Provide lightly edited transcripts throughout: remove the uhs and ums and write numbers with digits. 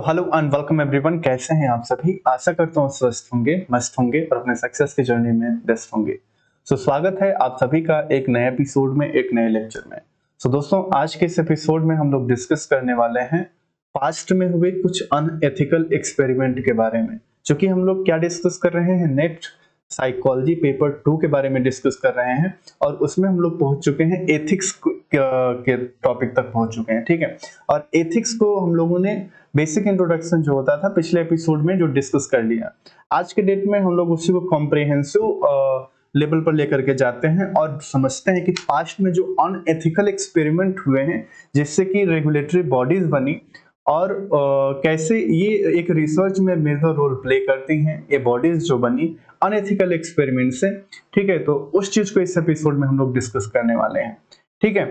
Hello and welcome everyone. कैसे हैं आप सभी? आशा करता हूँ स्वस्थ होंगे, मस्त होंगे और अपने सक्सेस की जर्नी में बेस्ट होंगे। स्वागत है आप सभी का एक नए एपिसोड में, एक नए लेक्चर में। दोस्तों, आज के इस एपिसोड में हम लोग डिस्कस करने वाले हैं पास्ट में हुए कुछ अनएथिकल एक्सपेरिमेंट के बारे में। चूंकि हम लोग क्या डिस्कस कर रहे हैं, नेट साइकोलॉजी पेपर 2 के बारे में डिस्कस कर रहे हैं और उसमें हम लोग पहुंच चुके हैं एथिक्स के टॉपिक तक पहुंच चुके हैं। ठीक है, और एथिक्स को हम लोगों ने बेसिक इंट्रोडक्शन जो होता था पिछले एपिसोड में जो डिस्कस कर लिया। आज के डेट में हम लोग उसी को कॉम्प्रिहेंसिव लेवल पर लेकर के जाते हैं और समझते हैं कि पास्ट में जो अनएथिकल एक्सपेरिमेंट हुए हैं जिससे कि रेगुलेटरी बॉडीज बनी और कैसे ये एक रिसर्च में मेजर रोल प्ले करती हैं ये बॉडीज जो बनी अनएथिकल एक्सपेरिमेंट से। ठीक है, तो उस चीज को इस एपिसोड में हम लोग डिस्कस करने वाले हैं। ठीक है,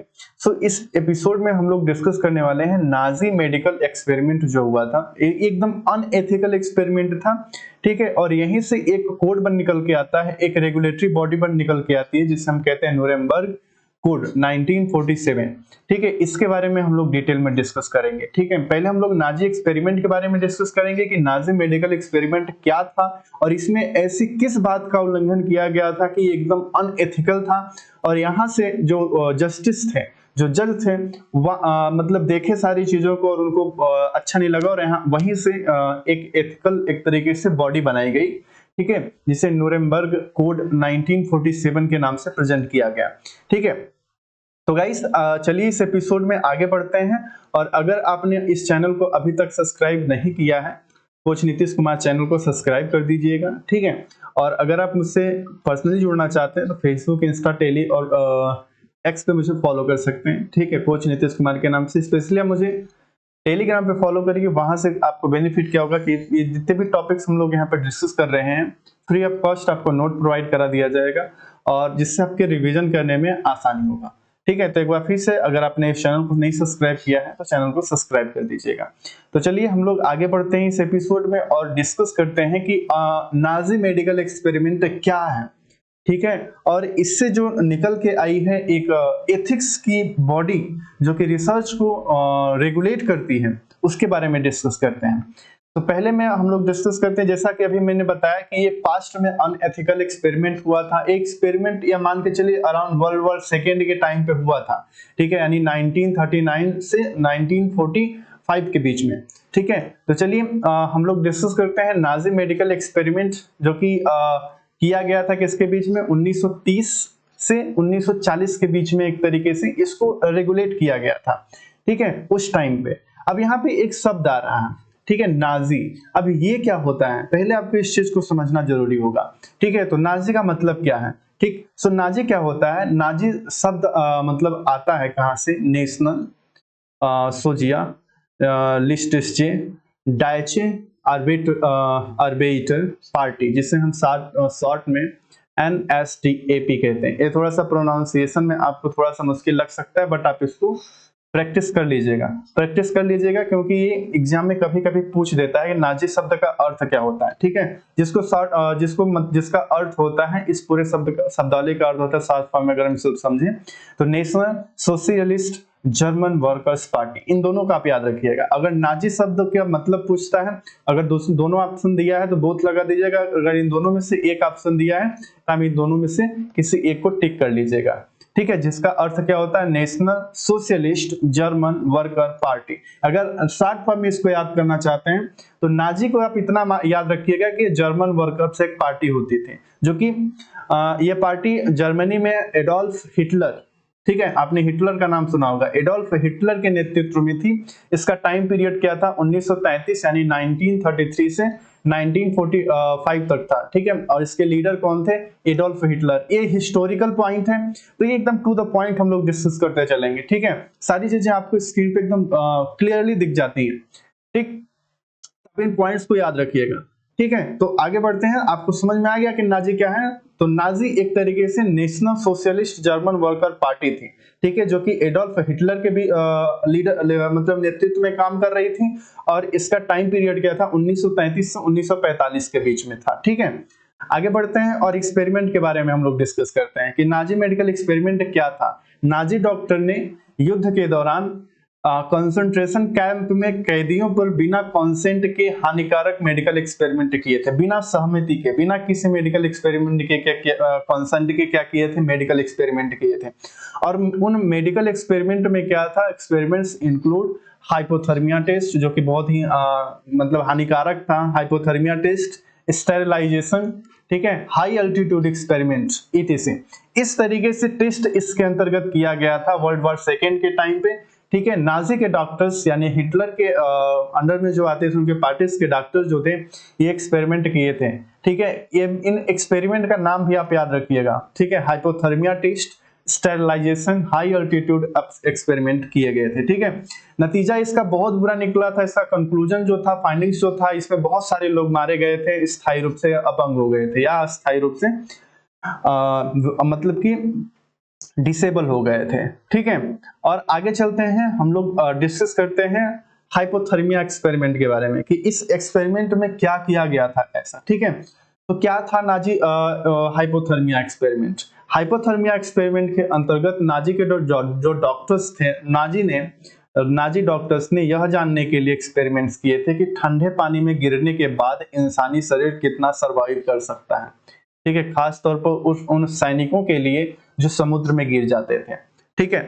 इस एपिसोड में हम लोग डिस्कस करने वाले हैं नाजी मेडिकल एक्सपेरिमेंट जो हुआ था, एकदम अनएथिकल एक्सपेरिमेंट था। ठीक है, और यहीं से एक कोड बन निकल के आता है, एक रेगुलेटरी बॉडी बन निकल के आती है जिसे हम कहते हैं न्यूरेमबर्ग कोड 1947। ठीक है, इसके बारे में हम लोग डिटेल में डिस्कस करेंगे। ठीक है, पहले हम लोग नाजी एक्सपेरिमेंट के बारे में डिस्कस करेंगे कि नाजी मेडिकल एक्सपेरिमेंट क्या था और इसमें ऐसी किस बात का उल्लंघन किया गया था कि एकदम अनएथिकल था। और यहाँ से जो जस्टिस थे, जो जज थे, मतलब देखे सारी चीजों को और उनको अच्छा नहीं लगा और यहाँ वहीं से एक एथिकल एक तरीके से बॉडी बनाई गई। ठीक है, जिसे न्यूरेमबर्ग कोड 1947 के नाम से प्रेजेंट किया गया। ठीक है, तो गाइस चलिए इस एपिसोड में आगे बढ़ते हैं। और अगर आपने इस चैनल को अभी तक सब्सक्राइब नहीं किया है, कोच नीतीश कुमार चैनल को सब्सक्राइब कर दीजिएगा। ठीक है, और अगर आप मुझसे पर्सनली जुड़ना चाहते हैं तो फेसबुक, इंस्टा, टेली और एक्स पे मुझे फॉलो कर सकते हैं। ठीक है, कोच नीतीश कुमार के नाम से। स्पेशली आप मुझे टेलीग्राम पे फॉलो करिए। वहां से आपको बेनिफिट क्या होगा कि ये जितने भी टॉपिक्स हम लोग यहाँ पे डिस्कस कर रहे हैं फ्री ऑफ कॉस्ट आपको नोट प्रोवाइड करा दिया जाएगा और जिससे आपके रिवीजन करने में आसानी होगा। ठीक है, तो एक बार फिर से अगर आपने इस चैनल को नहीं सब्सक्राइब किया है तो चैनल को सब्सक्राइब कर दीजिएगा। तो चलिए हम लोग आगे बढ़ते हैं इस एपिसोड में और डिस्कस करते हैं कि नाजी मेडिकल एक्सपेरिमेंट क्या है। ठीक है, और इससे जो निकल के आई है एक एथिक्स की बॉडी जो कि रिसर्च को रेगुलेट करती है, उसके बारे में डिस्कस करते हैं। तो पहले में हम लोग डिस्कस करते हैं, जैसा कि अभी मैंने बताया कि ये पास्ट में अनएथिकल एक्सपेरिमेंट हुआ था। एक एक्सपेरिमेंट या मान के चलिए अराउंड वर्ल्ड वॉर सेकेंड के टाइम पे हुआ था। ठीक है, यानी 1939 से 1945 के बीच में। ठीक है, तो चलिए हम लोग डिस्कस करते हैं नाजी मेडिकल एक्सपेरिमेंट जो कि किया गया था किसके बीच में, 1930 से 1940 के बीच में एक तरीके से इसको रेगुलेट किया गया था। ठीक है, उस टाइम पे। अब यहाँ पे एक शब्द आ रहा है, ठीक है, नाजी। अब ये क्या होता है, पहले आपको इस चीज को समझना जरूरी होगा। ठीक है, तो नाजी का मतलब क्या है? ठीक, सो नाजी क्या होता है? नाजी शब्द मतलब आता है कहाँ से? नेशनल सोजिया लिस्टिस्चे डायचे आर्बेटर पार्टी, जिसे हम शॉर्ट में NSDAP कहते हैं। ये थोड़ा सा प्रोनाउंसिएशन में आपको थोड़ा सा मुश्किल लग सकता है, बट आप इसको प्रैक्टिस कर लीजिएगा क्योंकि ये एग्जाम में कभी कभी पूछ देता है कि नाजी शब्द का अर्थ क्या होता है। ठीक है, जिसका अर्थ होता है, इस पूरे शब्दावली का अर्थ होता है शॉर्ट फॉर्म में अगर हम समझें तो national socialist German workers party. इन दोनों का आप याद रखिएगा। अगर नाजी शब्द का मतलब पूछता है, अगर दोनों ऑप्शन दिया है तो बोथ लगा दीजिएगा। अगर इन दोनों में से एक ऑप्शन दिया है तो हम इन दोनों में से किसी एक को टिक कर लीजिएगा। ठीक है, जिसका अर्थ क्या होता है? National socialist German worker party. अगर शॉर्ट फॉर्म में इसको याद करना चाहते हैं तो नाजी को आप इतना याद रखिएगा कि जर्मन वर्कर्स एक पार्टी होती थी जो कि ये पार्टी जर्मनी में एडोल्फ हिटलर, ठीक है, आपने हिटलर का नाम सुना होगा, एडोल्फ हिटलर के नेतृत्व में थी। इसका टाइम पीरियड क्या था? 1933 यानी 1933 से 1945 तक था। ठीक है, और इसके लीडर कौन थे? Adolf Hitler. ये हिस्टोरिकल पॉइंट है, तो ये एकदम टू द पॉइंट हम लोग डिस्कस करते चलेंगे। ठीक है, सारी चीजें आपको स्क्रीन पे एकदम क्लियरली दिख जाती है। ठीक, इन पॉइंट्स को याद रखिएगा। ठीक है, तो आगे बढ़ते हैं। आपको समझ में आ गया कि नाजी क्या है? तो नाजी एक तरीके से national socialist German worker party थी। ठीक है, जो कि एडोल्फ हिटलर के भी लीडर मतलब नेतृत्व में काम कर रही थी और इसका टाइम पीरियड क्या था? 1933 से 1945 के बीच में था। ठीक है, आगे बढ़ते हैं और एक्सपेरिमेंट के बारे में हम लोग डिस्कस करते हैं कि नाजी मेडिकल एक्सपेरिमेंट क्या था। नाजी डॉक्टर ने युद्ध के दौरान कंसंट्रेशन कैंप में कैदियों पर बिना कॉन्सेंट के हानिकारक मेडिकल एक्सपेरिमेंट किए थे, बिना सहमति के, बिना किसी मेडिकल एक्सपेरिमेंट के, क्या कॉन्सेंट के क्या किए थे, मेडिकल एक्सपेरिमेंट किए थे। और उन मेडिकल एक्सपेरिमेंट में क्या था, एक्सपेरिमेंट्स इंक्लूड हाइपोथर्मिया टेस्ट, जो कि बहुत ही मतलब हानिकारक था, हाइपोथर्मिया टेस्ट, स्टेरिलाइजेशन, ठीक है, हाई अल्टीट्यूड एक्सपेरिमेंट, ईटीसी। इस तरीके से टेस्ट इसके अंतर्गत किया गया था वर्ल्ड वॉर सेकेंड के टाइम पे, ठीक है। नाजी के डॉक्टर्स यानी हिटलर के अंडर में जो आते थे उनके पार्टीज के डॉक्टर्स जो थे ये एक्सपेरिमेंट किए थे, ठीक है। ये इन एक्सपेरिमेंट का नाम भी आप याद रखिएगा, ठीक है, hypothermia test, sterilisation, high altitude experiment किए गए थे, ठीक है। नतीजा इसका बहुत बुरा निकला था, इसका कंक्लूजन जो था, फाइंडिंग्स जो था, इसमें बहुत सारे लोग मारे गए थे, स्थायी रूप से अपंग हो गए थे या अस्थायी रूप से मतलब कि डिसेबल हो गए थे, ठीक है। और आगे चलते हैं, हम लोग डिस्कस करते हैं हाइपोथर्मिया एक्सपेरिमेंट के बारे में कि इस एक्सपेरिमेंट में क्या किया गया था ऐसा, ठीक है। तो क्या था Nazi hypothermia experiment? Hypothermia experiment के अंतर्गत नाजी के जो डॉक्टर्स थे, नाजी डॉक्टर्स ने यह जानने के लिए एक्सपेरिमेंट्स किए थे कि ठंडे पानी में गिरने के बाद इंसानी शरीर कितना सर्वाइव कर सकता है, ठीक है, खास तौर पर उन सैनिकों के लिए जो समुद्र में गिर जाते थे, ठीक है।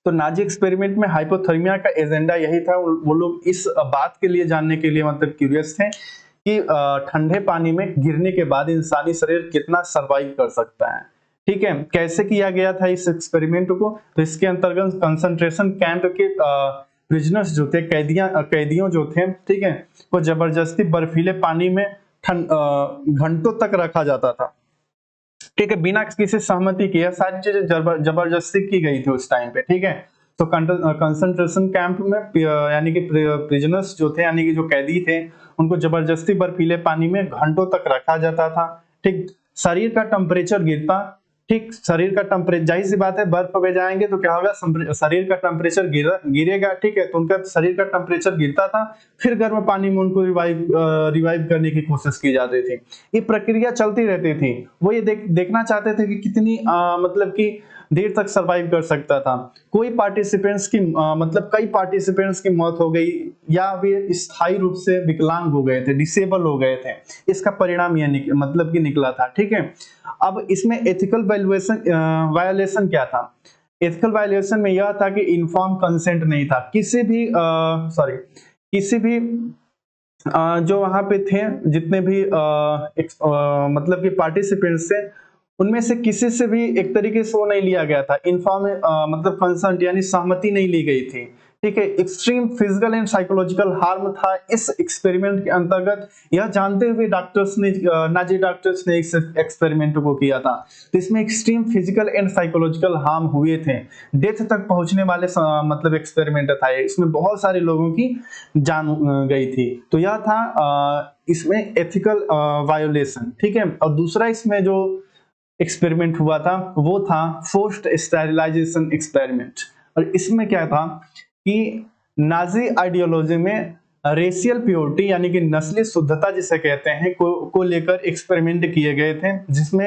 तो नाजी एक्सपेरिमेंट में हाइपोथर्मिया का एजेंडा यही था, वो लोग इस बात के लिए जानने के लिए मतलब क्यूरियस थे कि ठंडे पानी में गिरने के बाद इंसानी शरीर कितना सर्वाइव कर सकता है, ठीक है। कैसे किया गया था इस एक्सपेरिमेंट को? तो इसके अंतर्गत कंसंट्रेशन कैंप के प्रिजनर्स जो थे, कैदियों जो थे, ठीक है, वो जबरदस्ती बर्फीले पानी में घंटों तक रखा जाता था, ठीक है, बिना किसी सहमति के। सारी चीजें जबरदस्ती की गई थी उस टाइम पे, ठीक है। तो कंसंट्रेशन कैंप में यानी कि प्रिजनर्स जो थे, यानी कि जो कैदी थे, उनको जबरदस्ती बर्फीले पानी में घंटों तक रखा जाता था, ठीक। शरीर का टेम्परेचर गिरता, ठीक, शरीर का टेम्परेचर, जाहिर सी बात है बर्फ में जाएंगे तो क्या होगा, शरीर का टेम्परेचर गिरेगा, ठीक है। तो उनका शरीर का टेम्परेचर गिरता था, फिर गर्म पानी में उनको रिवाइव करने की कोशिश की जाती थी। ये प्रक्रिया चलती रहती थी। वो ये देखना चाहते थे कि कितनी मतलब कि देर तक सरवाइव कर सकता था। कोई पार्टिसिपेंट्स की मतलब कई पार्टिसिपेंट्स की मौत हो गई या वे स्थायी रूप से विकलांग हो गए थे, डिसेबल हो गए थे। इसका परिणाम यह मतलब कि निकला था, ठीक है। अब इसमें एथिकल वायलेशन क्या था? एथिकल वायलेशन में यह था कि इन्फॉर्म कंसेंट नहीं था, किसी भी जो वहां पे थे, जितने भी मतलब कि पार्टिसिपेंट्स थे, उनमें से किसी से भी एक तरीके से वो नहीं लिया गया था, इन्फॉर्म मतलब कंसेंट यानी सहमति नहीं ली गई थी, ठीक है। Extreme physical and psychological harm था इस एक्सपेरिमेंट के अंतर्गत। यह जानते हुए नाजी डॉक्टर्स ने इस एक्सपेरिमेंट को किया था। तो इसमें extreme physical and psychological harm हुए थे, डेथ तक पहुंचने वाले मतलब एक्सपेरिमेंट था। इसमें बहुत सारे लोगों की जान गई थी। तो यह था इसमें एथिकल वायोलेशन, ठीक है। और दूसरा इसमें जो एक्सपेरिमेंट हुआ था वो था फोर्स्ड स्टेरिलाइजेशन एक्सपेरिमेंट। और इसमें क्या था कि नाजी आइडियोलॉजी में रेशियल प्योरिटी यानी कि नस्ली शुद्धता जिसे कहते हैं को लेकर एक्सपेरिमेंट किए गए थे, जिसमें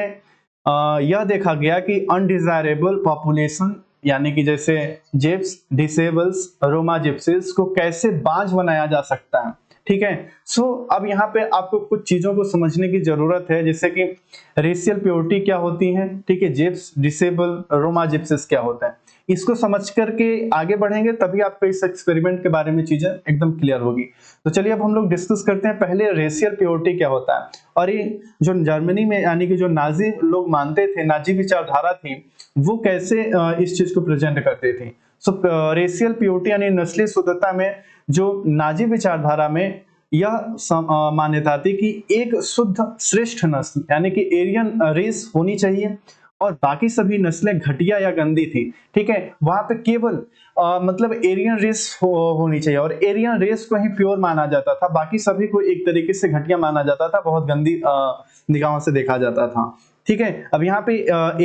यह देखा गया कि अनडिजायरेबल पॉपुलेशन यानी कि जैसे जेप्स, डिसेबल्स, रोमा जिप्सीज को कैसे बांझ बनाया जा सकता है, ठीक है। सो अब यहाँ पे आपको कुछ चीजों को समझने की जरूरत है, जैसे कि रेशियल प्योरिटी क्या होती है, ठीक है, जेप्स, डिसेबल, रोमा जिप्सिस क्या होता है। इसको समझ करके आगे बढ़ेंगे तभी आपको इस एक्सपेरिमेंट के बारे में चीजें एकदम क्लियर होगी। तो चलिए अब हम लोग डिस्कस करते हैं पहले रेशियल प्योरिटी क्या होता है। और ये जो जर्मनी में यानी कि जो नाजी लोग मानते थे, नाजी विचारधारा थी, वो कैसे इस चीज को प्रेजेंट करते थे। सो रेशियल प्योरिटी यानी नस्ली शुद्धता में जो नाजी विचारधारा में यह मान्यता थी कि एक शुद्ध श्रेष्ठ नस्ल यानी कि एरियन रेस होनी चाहिए और बाकी सभी नस्लें घटिया या गंदी थी, ठीक है। वहां पे केवल मतलब एरियन रेस होनी चाहिए और एरियन रेस को ही प्योर माना जाता था, बाकी सभी को एक तरीके से घटिया माना जाता था, बहुत गंदी निगाहों से देखा जाता था, ठीक है। अब यहाँ पे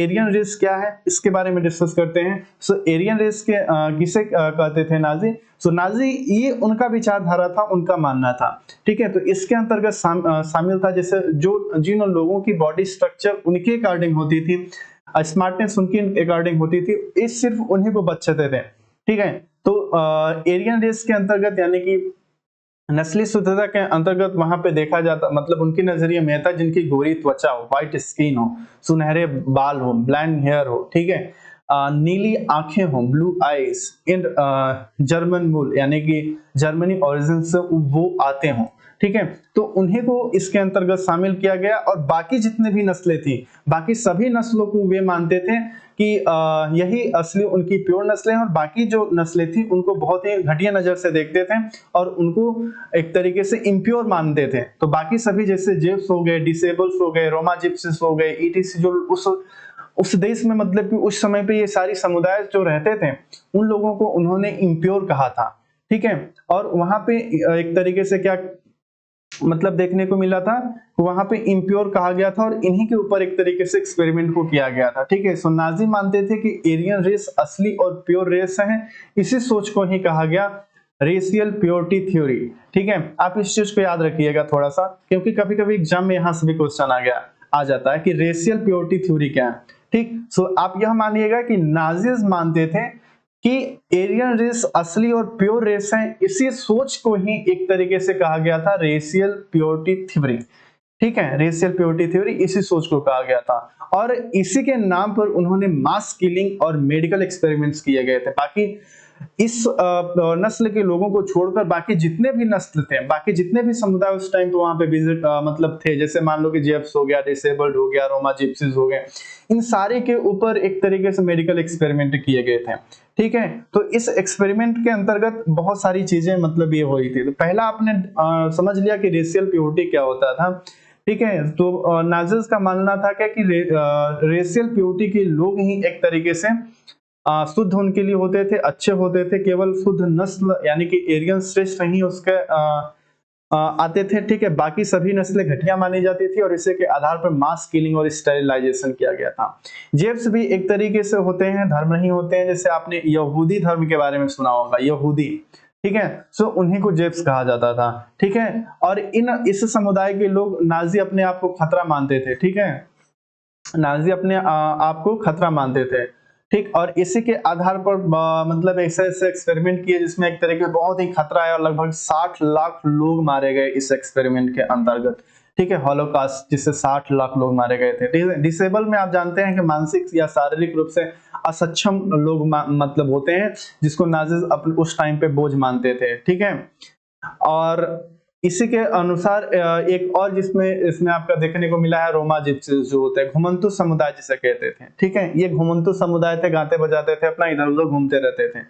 एरियन रेस क्या है इसके बारे में डिस्कस करते हैं। सो एरियन रेस के किसे कहते थे नाजी? सो नाजी ये उनका विचारधारा था, उनका मानना था, ठीक है। तो इसके अंतर्गत शामिल था जैसे जिन लोगों की बॉडी स्ट्रक्चर उनके अकॉर्डिंग होती थी, स्मार्टनेस उनके अकॉर्डिंग होती थी, ये सिर्फ उन्हीं को बचते थे, ठीक है। तो एरियन रेस के अंतर्गत यानी कि नस्ली शुद्धता के अंतर्गत वहां पे देखा जाता, मतलब उनके नजरिए में था जिनकी गोरी त्वचा हो, व्हाइट स्किन हो, सुनहरे बाल हो, ब्लैंड हेयर हो, ठीक है, नीली आंखें हो, ब्लू आईज, इन जर्मन मूल यानी कि जर्मनी ओरिजिन से वो आते हो, ठीक है। तो उन्हीं को इसके अंतर्गत शामिल किया गया और बाकी जितने भी नस्लें थी, बाकी सभी नस्लों को वे मानते थे कि यही असली उनकी प्योर नस्लें हैं और बाकी जो नस्लें थी उनको बहुत ही घटिया नजर से देखते थे और उनको एक तरीके से इम्प्योर मानते थे। तो बाकी सभी जैसे जेव्स हो गए, डिसेबल्स हो गए, रोमा जिप्सिस हो गए, ईटीसी, जो उस देश में मतलब कि उस समय पे ये सारी समुदाय जो रहते थे उन लोगों को उन्होंने इम्प्योर कहा था, ठीक है। और वहां पे एक तरीके से क्या मतलब देखने को मिला था, वहां पे इम्प्योर कहा गया था और इन्हीं के ऊपर एक तरीके से एक्सपेरिमेंट को किया गया था, ठीक है। सो नाजी मानते थे कि एरियन रेस असली और प्योर रेस है, इसी सोच को ही कहा गया रेशियल प्योरिटी थ्योरी, ठीक है। आप इस चीज को याद रखिएगा थोड़ा सा, क्योंकि कभी कभी एग्जाम में यहाँ से भी क्वेश्चन आ जाता है कि रेशियल प्योरिटी थ्योरी क्या है, ठीक। सो आप यह मानिएगा कि नाजीज मानते थे कि एरियन रेस असली और प्योर रेस है, इसी सोच को ही एक तरीके से कहा गया था रेशियल प्योरिटी थ्योरी, ठीक है। रेशियल प्योरिटी थ्योरी इसी सोच को कहा गया था और इसी के नाम पर उन्होंने मास किलिंग और मेडिकल एक्सपेरिमेंट्स किए गए थे। बाकी इस नस्ल के लोगों को छोड़कर बाकी जितने भी नस्ल थे, बाकी जितने भी समुदाय उस टाइम पे वहां पे विजिट मतलब थे, जैसे मान लो कि जेप्स हो गया, डिसेबल्ड हो गया, रोमा जिप्सीज हो गए, इन सारे के ऊपर एक तरीके से मेडिकल एक्सपेरिमेंट किए गए थे, ठीक है। तो इस एक्सपेरिमेंट के अंतर्गत बहुत सारी चीजें मतलब ये हुई थी। तो पहला आपने समझ लिया कि रेशियल प्योरिटी क्या होता था, ठीक है। तो नाजिस का मानना था क्या कि रेशियल प्योरिटी के लोग ही एक तरीके से शुद्ध उनके लिए होते थे, अच्छे होते थे, केवल शुद्ध नस्ल यानी कि एरियन श्रेष्ठ नहीं उसके आते थे, ठीक है। बाकी सभी नस्लें घटिया मानी जाती थी और इसी के आधार पर मास किलिंग और स्टेरिलाइजेशन किया गया था। जेव्स भी एक तरीके से होते हैं, धर्म नहीं होते हैं, जैसे आपने यहूदी धर्म के बारे में सुना होगा, यहूदी, ठीक है। सो उन्हीं को जेव्स कहा जाता था, ठीक है। और इस समुदाय के लोग नाजी अपने आप को खतरा मानते थे, ठीक है। नाजी अपने आप को खतरा मानते थे, ठीक। और इसी के आधार पर मतलब ऐसे ऐसे एक्सपेरिमेंट किए जिसमें एक तरह के बहुत ही खतरा है और लगभग 60 लाख लोग मारे गए इस एक्सपेरिमेंट के अंतर्गत, ठीक है। हॉलोकास्ट, जिससे 60 लाख लोग मारे गए थे। डिसेबल में आप जानते हैं कि मानसिक या शारीरिक रूप से असक्षम लोग मतलब होते हैं, जिसको नाजिज अपने उस टाइम पे बोझ मानते थे, ठीक है। और इसी के अनुसार एक और जिसमें इसमें आपका देखने को मिला है रोमा जिप्सीज, जो होते हैं घुमंतु समुदाय जिसे कहते थे, ठीक है। ये घुमंतु समुदाय थे, गाते बजाते थे, अपना इधर उधर घूमते रहते थे,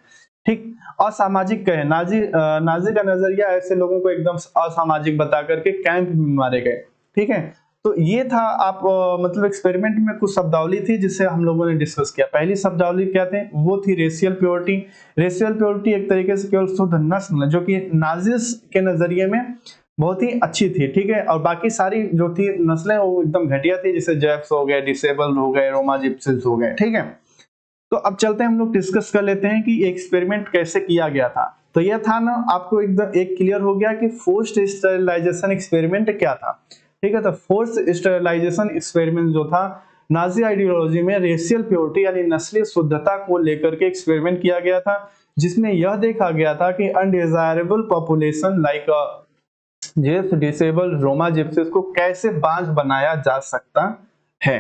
ठीक। असामाजिक कहे, नाजी का नजरिया ऐसे लोगों को एकदम असामाजिक बता करके कैंप में मारे गए, ठीक है। तो ये था आप मतलब एक्सपेरिमेंट में कुछ शब्दावली थी जिससे हम लोगों ने डिस्कस किया। पहली शब्दावली क्या थी, वो थी रेशियल प्योरिटी। रेशियल प्योरिटी एक तरीके से केवल शुद्ध नस्ल, जो कि नाजिस के नजरिए में बहुत ही अच्छी थी, ठीक है। और बाकी सारी जो थी नस्लें वो एकदम घटिया थी, जैसे जैप्स हो गए, डिसेबल हो गए, रोमा जिप्सिस हो गए, ठीक है। तो अब चलते हैं हम लोग डिस्कस कर लेते हैं कि एक्सपेरिमेंट कैसे किया गया था। तो यह था ना, आपको एकदम एक क्लियर हो गया कि फोर्स्ड स्टेरिलाइजेशन एक्सपेरिमेंट क्या था, ठीक है। तो फोर्स्ड स्टेरिलाइजेशन एक्सपेरिमेंट जो था, नाजी आइडियोलॉजी में रेशियल प्योरिटी यानी नस्लीय शुद्धता को लेकर के एक्सपेरिमेंट किया गया था, जिसमें यह देखा गया था कि अनडिजायरेबल पॉपुलेशन लाइक जेप्स, डिसेबल, रोमा जिप्सिस को कैसे बांझ बनाया जा सकता है,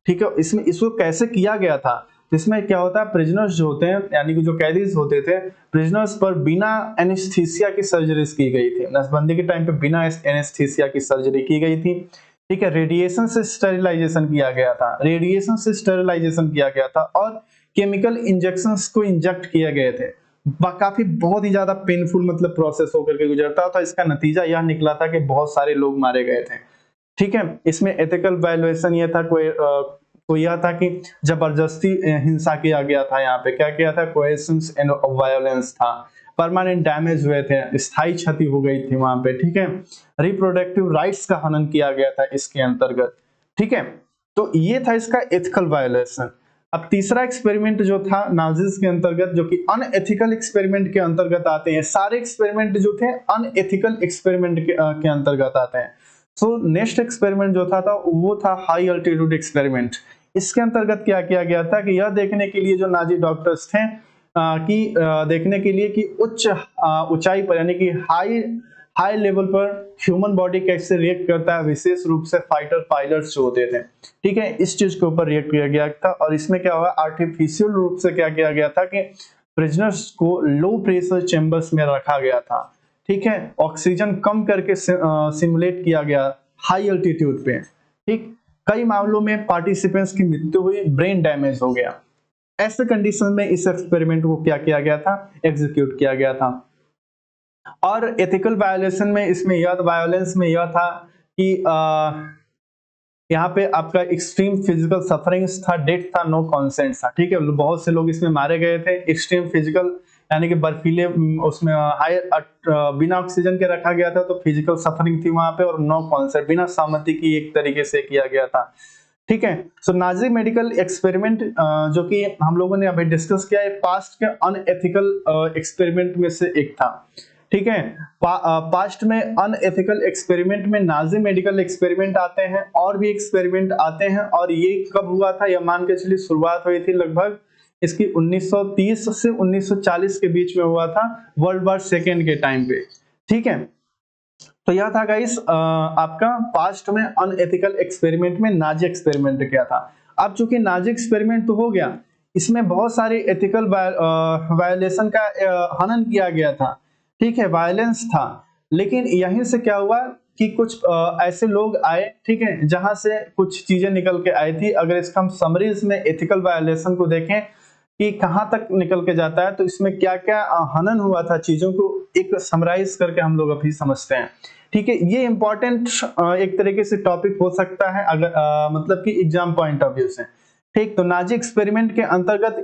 ठीक है। इसमें इसको कैसे किया गया था, इसमें क्या होता है, प्रिजनर्स जो होते हैं यानी कि जो कैदीज होते थे, प्रिजनर्स पर बिना एनेस्थीसिया की सर्जरीज की गई थी। नसबंदी के टाइम पे बिना एनेस्थीसिया की सर्जरी की गई थी, ठीक है। रेडिएशन से स्टेरिलाइजेशन किया गया था, रेडिएशन से स्टेरिलाइजेशन किया गया था और केमिकल इंजेक्शंस को इंजेक्ट किए गए थे। काफी बहुत ही ज्यादा पेनफुल मतलब प्रोसेस होकर के गुजरता था। इसका नतीजा यह निकला था कि बहुत सारे लोग मारे गए थे, ठीक है। इसमें एथिकल वायलेशन ये था, तो यह था कि जबरदस्ती हिंसा किया गया था। यहाँ पे क्या किया था, कोएशंस एंड वायलेंस था। परमानेंट डैमेज हुए थे, स्थायी क्षति हो गई थी वहां पे, ठीक है। रिप्रोडक्टिव राइट्स का हनन किया गया था इसके अंतर्गत, ठीक है। तो ये था इसका एथिकल वायलेशन। अब तीसरा एक्सपेरिमेंट जो था नाजिस के अंतर्गत, जो कि अनएथिकल एक्सपेरिमेंट के अंतर्गत आते हैं, सारे एक्सपेरिमेंट जो थे अनएथिकल एक्सपेरिमेंट के अंतर्गत आते हैं। सो नेक्स्ट एक्सपेरिमेंट जो था वो था हाई अल्टीट्यूड एक्सपेरिमेंट। इसके अंतर्गत क्या किया गया था कि यह देखने के लिए जो नाजी डॉक्टर्स थे देखने के लिए कि उच्च ऊंचाई पर यानी कि हाई लेवल पर ह्यूमन बॉडी कैसे रिएक्ट करता है, विशेष रूप से फाइटर पायलट्स जो होते थे, ठीक है, इस चीज के ऊपर रिएक्ट किया गया था। और इसमें क्या हुआ, आर्टिफिशियल रूप से क्या किया गया था कि प्रिजनर्स को लो प्रेशर चेंबर्स में रखा गया था, ठीक है, ऑक्सीजन कम करके सिमुलेट किया गया हाई अल्टीट्यूड पे, ठीक। कई मामलों में पार्टिसिपेंट्स की मृत्यु हुई, ब्रेन डैमेज हो गया। ऐसे कंडीशन में इस एक्सपेरिमेंट को क्या किया गया था, एग्जीक्यूट किया गया था। और एथिकल वायोलेशन में इसमें यह वायोलेंस में यह था कि यहाँ पे आपका एक्सट्रीम फिजिकल सफरिंग था, डेथ था, नो कॉन्सेंट था, ठीक है। बहुत से लोग इसमें मारे गए थे। एक्सट्रीम फिजिकल यानी कि बर्फीले उसमें हाई बिना ऑक्सीजन के रखा गया था, तो फिजिकल सफरिंग थी वहां पे, और नो कॉन्सेंट बिना सहमति की एक तरीके से किया गया था, ठीक है। सो नाजी मेडिकल एक्सपेरिमेंट जो कि हम लोगों ने अभी डिस्कस किया है, पास्ट के अनएथिकल एक्सपेरिमेंट में से एक था, ठीक है। पास्ट में अनएथिकल एक्सपेरिमेंट में नाजी मेडिकल एक्सपेरिमेंट आते हैं, और भी एक्सपेरिमेंट आते हैं। और ये कब हुआ था, यह मान के चलिए शुरुआत हुई थी लगभग इसकी 1930 से 1940 के बीच में हुआ था, वर्ल्ड वॉर सेकेंड के टाइम पे, ठीक है। तो यह था गाइस आपका पास्ट में अनएथिकल एक्सपेरिमेंट में नाजी एक्सपेरिमेंट क्या था। अब चूंकि नाजी एक्सपेरिमेंट तो हो गया, इसमें बहुत सारी एथिकल वायोलेशन का हनन किया गया था, ठीक है, वायलेंस था। लेकिन यहीं से क्या हुआ कि कुछ ऐसे लोग आए, ठीक है, जहां से कुछ चीजें निकल के आई थी। अगर इसका हम समरीज में एथिकल वायलेशन को देखें कि कहां तक निकल के जाता है, तो इसमें क्या क्या हनन हुआ था, चीजों को एक समराइज करके हम लोग अभी समझते हैं, ठीक है। ये इंपॉर्टेंट एक तरीके से टॉपिक हो सकता है अगर मतलब कि एग्जाम पॉइंट ऑफ व्यू से, ठीक। तो नाजी एक्सपेरिमेंट के अंतर्गत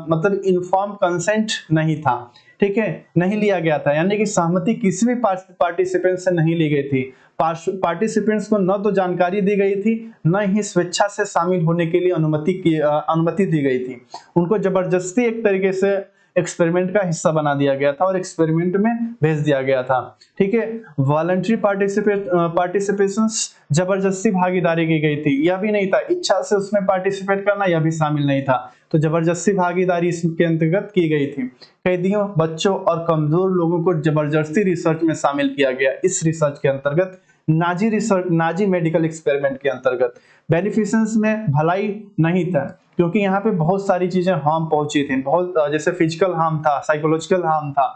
मतलब इन्फॉर्म कंसेंट नहीं था, ठीक है, नहीं लिया गया था, यानी कि सहमति किसी भी पार्टिसिपेंट से नहीं ली गई थी। पार्टिसिपेंट्स को न तो जानकारी दी गई थी, न ही स्वेच्छा से शामिल होने के लिए अनुमति दी गई थी। उनको जबरदस्ती एक तरीके से एक्सपेरिमेंट का हिस्सा बना दिया गया था और एक्सपेरिमेंट में भेज दिया गया था, ठीक है। वॉलंटरी पार्टिसिपेशंस, जबरदस्ती भागीदारी की गई थी, यह भी नहीं था इच्छा से उसमें पार्टिसिपेट करना, यह भी शामिल नहीं था, तो जबरदस्ती भागीदारी इसके अंतर्गत की गई थी। कैदियों, बच्चों और कमजोर लोगों को जबरदस्ती रिसर्च में शामिल किया गया, इस रिसर्च के अंतर्गत नाजी मेडिकल एक्सपेरिमेंट के अंतर्गत। बेनिफिशियंस में भलाई नहीं था, क्योंकि यहाँ पे बहुत सारी चीजें हार्म पहुंची थी, बहुत जैसे फिजिकल हार्म था, साइकोलॉजिकल हार्म था,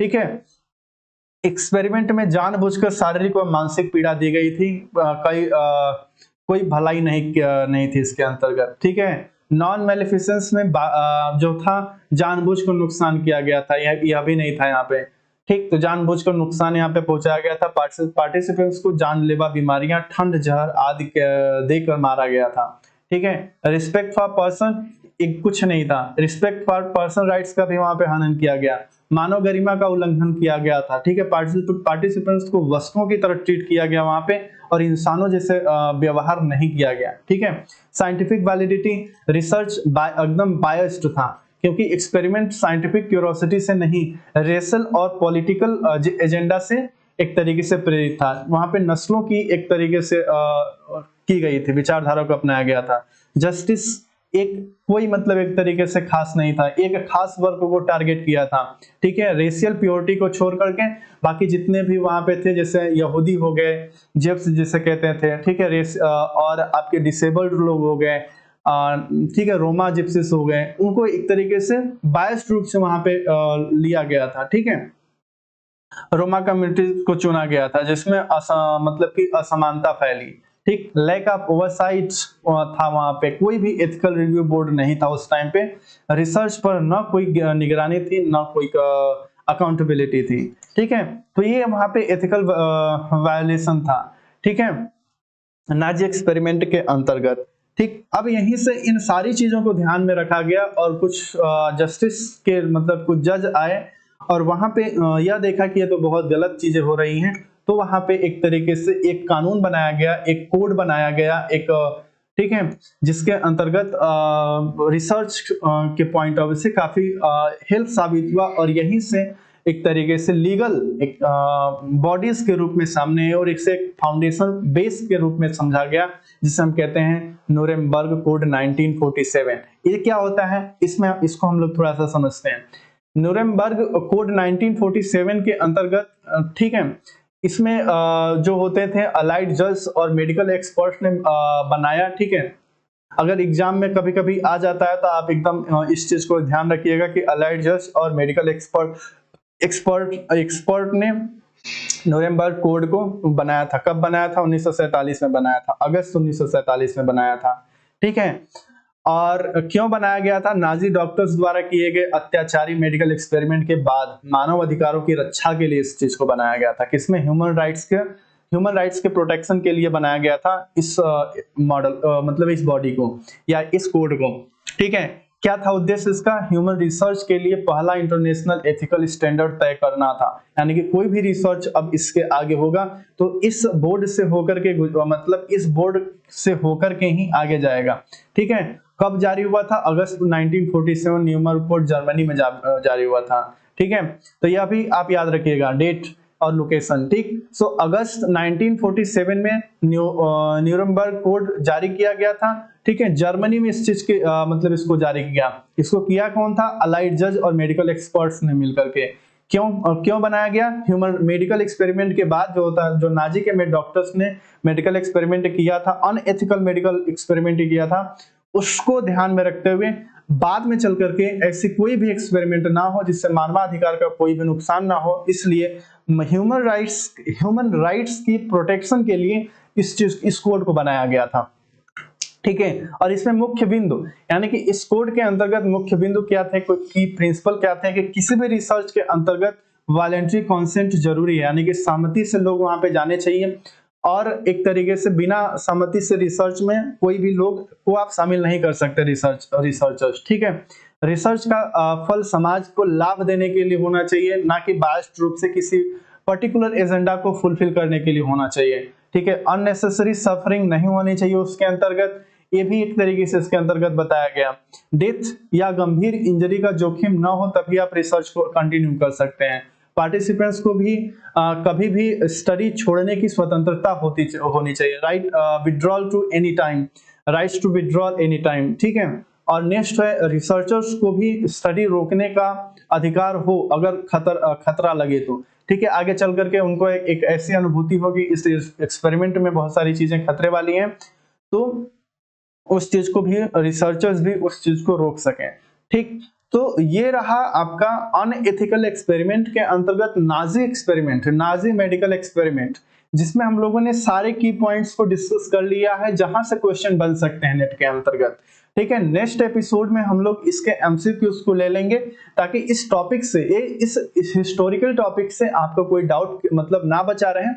ठीक है। एक्सपेरिमेंट में जानबूझकर शारीरिक और मानसिक पीड़ा दी गई थी, कोई भलाई नहीं थी इसके अंतर्गत, ठीक है। नॉन मेलिफिसेंस में जो था जानबूझकर नुकसान किया गया था, यह भी नहीं था यहाँ पे, ठीक। तो जानबूझकर नुकसान यहाँ पे पहुंचाया गया था। पार्टिसिपेंट्स को जानलेवा बीमारियां, ठंड, जहर आदि देकर मारा गया था, ठीक है। रिस्पेक्ट फॉर पर्सन एक कुछ नहीं था, रिस्पेक्ट फॉर पर्सन राइट्स का भी वहां पे हनन किया गया, मानव गरिमा का उल्लंघन किया गया था, ठीक है। पार्टिसिपेंट्स को वस्तुओं की तरह ट्रीट किया गया वहां पे, और इंसानों जैसे व्यवहार नहीं किया गया, ठीक है। साइंटिफिक वैलिडिटी, रिसर्च एकदम बायस्ड था, क्योंकि एक्सपेरिमेंट साइंटिफिक क्यूरोसिटी से नहीं, रेशल और पॉलिटिकल एजेंडा से एक तरीके से प्रेरित था। वहां पे नस्लों की एक तरीके से की गई थी, विचारधारा को अपनाया गया था। जस्टिस एक कोई मतलब एक तरीके से खास नहीं था, एक खास वर्ग को टारगेट किया था, ठीक है। रेशियल प्योरिटी को छोड़ करके बाकी जितने भी वहां पे थे, जैसे यहूदी हो गए, जेव्स जिसे कहते थे, ठीक है, और आपके डिसेबल्ड लोग हो गए, ठीक है, रोमा जिप्सिस हो गए, उनको एक तरीके से बायस्ड रूप से वहां पे लिया गया था, ठीक है। रोमा कम्युनिटी को चुना गया था, जिसमें मतलब कि असमानता फैली, ठीक। लैक ऑफ ओवरसाइट था, वहां पे कोई भी एथिकल रिव्यू बोर्ड नहीं था उस टाइम पे। रिसर्च पर न कोई निगरानी थी, न कोई अकाउंटेबिलिटी थी, ठीक है। तो ये वहां पे एथिकल वायोलेशन था, ठीक है, नाजी एक्सपेरिमेंट के अंतर्गत, ठीक। अब यहीं से इन सारी चीजों को ध्यान में रखा गया, और कुछ जस्टिस के मतलब कुछ जज आए, और वहां पे यह देखा कि ये तो बहुत गलत चीजें हो रही हैं, तो वहां पे एक तरीके से एक कानून बनाया गया, एक कोड बनाया गया, एक, ठीक है, जिसके अंतर्गत रिसर्च के पॉइंट ऑफ व्यू से काफी हेल्प साबित हुआ, और यहीं से एक तरीके से लीगल एक बॉडीज के रूप में सामने और एक से एक फाउंडेशन बेस के रूप में समझा गया, जिसे हम कहते हैं न्यूरेमबर्ग कोड 1947। ये क्या होता है, इसमें इसको हम लोग थोड़ा सा समझते हैं। न्यूरेमबर्ग कोड 1947 के अंतर्गत, ठीक है, इसमें जो होते थे अलाइड जज और मेडिकल एक्सपर्ट ने बनाया, ठीक है। अगर एग्जाम में कभी कभी आ जाता है तो आप एकदम इस चीज को ध्यान रखिएगा कि अलाइड जज और मेडिकल एक्सपर्ट ने न्यूरेमबर्ग कोड को बनाया था। कब बनाया था? 1947 में बनाया था, अगस्त 1947 में बनाया था, ठीक है। और क्यों बनाया गया था? नाजी डॉक्टर्स द्वारा किए गए अत्याचारी मेडिकल एक्सपेरिमेंट के बाद मानव अधिकारों की रक्षा के लिए इस चीज को बनाया गया था। किसमें? ह्यूमन राइट्स के प्रोटेक्शन के लिए बनाया गया था इस मॉडल, मतलब इस बॉडी को या इस कोड को, ठीक है। क्या था उद्देश्य इसका? ह्यूमन रिसर्च के लिए पहला इंटरनेशनल एथिकल स्टैंडर्ड तय करना था। यानी कि कोई भी रिसर्च अब इसके आगे होगा तो इस बोर्ड से होकर के, मतलब इस बोर्ड से होकर के ही आगे जाएगा, ठीक है। कब जारी हुआ था? अगस्त 1947 न्यूरेमबर्ग कोड जर्मनी में जारी हुआ था, ठीक है। तो यह भी आप याद रखिएगा, डेट और लोकेशन, ठीक। सो अगस्त 1947 में न्यूरेमबर्ग कोड जारी किया गया था, ठीक है। जर्मनी में इस चीज के मतलब इसको जारी किया। इसको किया कौन था? अलाइड जज और मेडिकल एक्सपर्ट्स ने मिलकर के। क्यों बनाया गया? ह्यूमन मेडिकल एक्सपेरिमेंट के बाद जो होता है, जो नाजी के डॉक्टर्स ने मेडिकल एक्सपेरिमेंट किया था, अनएथिकल मेडिकल एक्सपेरिमेंट किया था, उसको ध्यान में रखते हुए बाद में चल करके ऐसी कोई भी एक्सपेरिमेंट ना हो जिससे मानवाधिकार का कोई भी नुकसान ना हो, इसलिए ह्यूमन राइट्स की प्रोटेक्शन के लिए इस कोड को बनाया गया था, ठीक है। और इसमें मुख्य बिंदु, यानी कि इस कोड के अंतर्गत मुख्य बिंदु क्या थे, की प्रिंसिपल क्या थे कि किसी भी रिसर्च के अंतर्गत वॉलंटरी कंसेंट जरूरी है, यानी कि सहमति से लोग वहां पे जाने चाहिए। और एक तरीके से बिना सहमति से रिसर्च में कोई भी लोग को आप शामिल नहीं कर सकते, रिसर्चर्स, ठीक है। रिसर्च का फल समाज को लाभ देने के लिए होना चाहिए, ना कि बायस्ड रूप से किसी पर्टिकुलर एजेंडा को फुलफिल करने के लिए होना चाहिए, ठीक है। अननेसेसरी सफरिंग नहीं होनी चाहिए उसके अंतर्गत, ये भी एक तरीके से इसके अंतर्गत बताया गया। डेथ या गंभीर इंजरी का जोखिम ना हो तभी आप रिसर्च को कंटिन्यू कर सकते हैं। पार्टिसिपेंट्स को भी कभी भी स्टडी छोड़ने की स्वतंत्रता होनी चाहिए। Right withdrawal to any time, rights to withdrawal any time, ठीक है। और नेक्स्ट है, रिसर्चर्स को भी स्टडी रोकने का अधिकार हो अगर खतरा लगे तो, ठीक है। आगे चल करके उनको एक ऐसी अनुभूति होगी इस एक्सपेरिमेंट में बहुत सारी चीजें खतरे वाली हैं, तो उस चीज को भी रिसर्चर्स भी उस चीज को रोक सकें, ठीक। तो ये रहा आपका अनएथिकल एक्सपेरिमेंट के अंतर्गत नाजी मेडिकल एक्सपेरिमेंट, जिसमें हम लोगों ने सारे की पॉइंट्स को डिस्कस कर लिया है जहां से क्वेश्चन बन सकते हैं नेट के अंतर्गत, ठीक है। नेक्स्ट एपिसोड में हम लोग इसके एमसीक्यूज को ले लेंगे ताकि इस टॉपिक से, इस हिस्टोरिकल टॉपिक से आपका कोई डाउट मतलब ना बचा रहे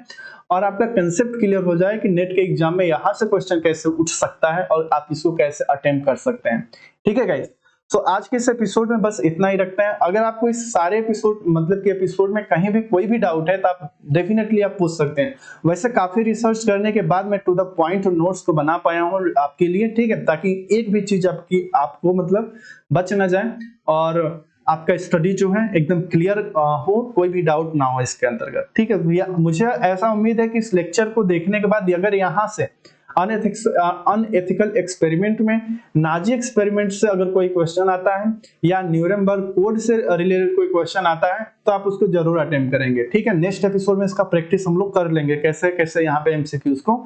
और आपका कंसेप्ट क्लियर हो जाए कि नेट के एग्जाम में यहाँ से क्वेश्चन कैसे उठ सकता है और आप इसको कैसे अटेम्प्ट कर सकते हैं, ठीक है गाइस। तो आज के इस एपिसोड में बस इतना ही रखते हैं। अगर आपको इस सारे एपिसोड मतलब कि एपिसोड में कहीं भी कोई भी डाउट है तो आप डेफिनेटली आप पूछ सकते हैं। वैसे काफी रिसर्च करने के बाद मैं टू द पॉइंट नोट्स को बना पाया हूँ आपके लिए, ठीक है, ताकि एक भी चीज आपको मतलब बच ना जाए और आपका स्टडी जो है एकदम क्लियर हो, कोई भी डाउट ना हो इसके अंतर्गत, ठीक है। मुझे ऐसा उम्मीद है कि इस लेक्चर को देखने के बाद अगर यहाँ से अनएथिकल एक्सपेरिमेंट में नाजी एक्सपेरिमेंट से अगर कोई क्वेश्चन आता है या न्यूरेमबर्ग कोड से रिलेटेड कोई क्वेश्चन आता है तो आप उसको जरूर अटेम्प्ट करेंगे, ठीक है। नेक्स्ट एपिसोड में इसका प्रैक्टिस हम लोग कर लेंगे कैसे कैसे यहाँ पे एमसीक्यूज को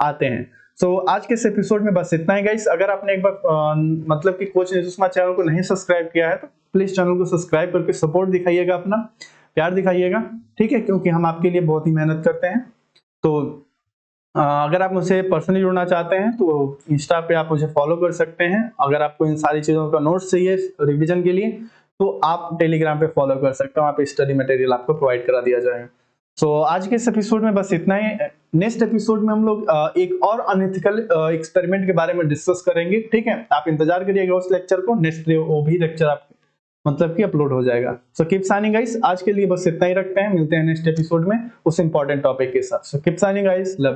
आते हैं। सो आज के इस एपिसोड में बस इतना ही गाइस। अगर आपने एक बार मतलब कि कोच निजुस्मा चैनल को नहीं सब्सक्राइब किया है तो प्लीज चैनल को सब्सक्राइब करके सपोर्ट दिखाइएगा, अपना प्यार दिखाइएगा, ठीक है, क्योंकि हम आपके लिए बहुत ही मेहनत करते हैं। तो अगर आप मुझसे पर्सनली जुड़ना चाहते हैं तो इंस्टा पे आप मुझे फॉलो कर सकते हैं। अगर आपको इन सारी चीजों का नोट्स चाहिए रिवीजन के लिए तो आप टेलीग्राम पे फॉलो कर सकते हो, आप स्टडी मटेरियल आपको प्रोवाइड करा दिया जाएगा। सो आज के इस एपिसोड में बस इतना ही। नेक्स्ट एपिसोड में हम लोग एक और अनएथिकल एक्सपेरिमेंट के बारे में डिस्कस करेंगे, ठीक है। आप इंतजार करिएगा उस लेक्चर को, नेक्स्ट वो भी लेक्चर आप मतलब कि अपलोड हो जाएगा। सो कीप साइनिंग गाइस, आज के लिए बस इतना ही रखते हैं, मिलते हैं नेक्स्ट एपिसोड में उस इंपॉर्टेंट टॉपिक के साथ। So keep signing guys, love you.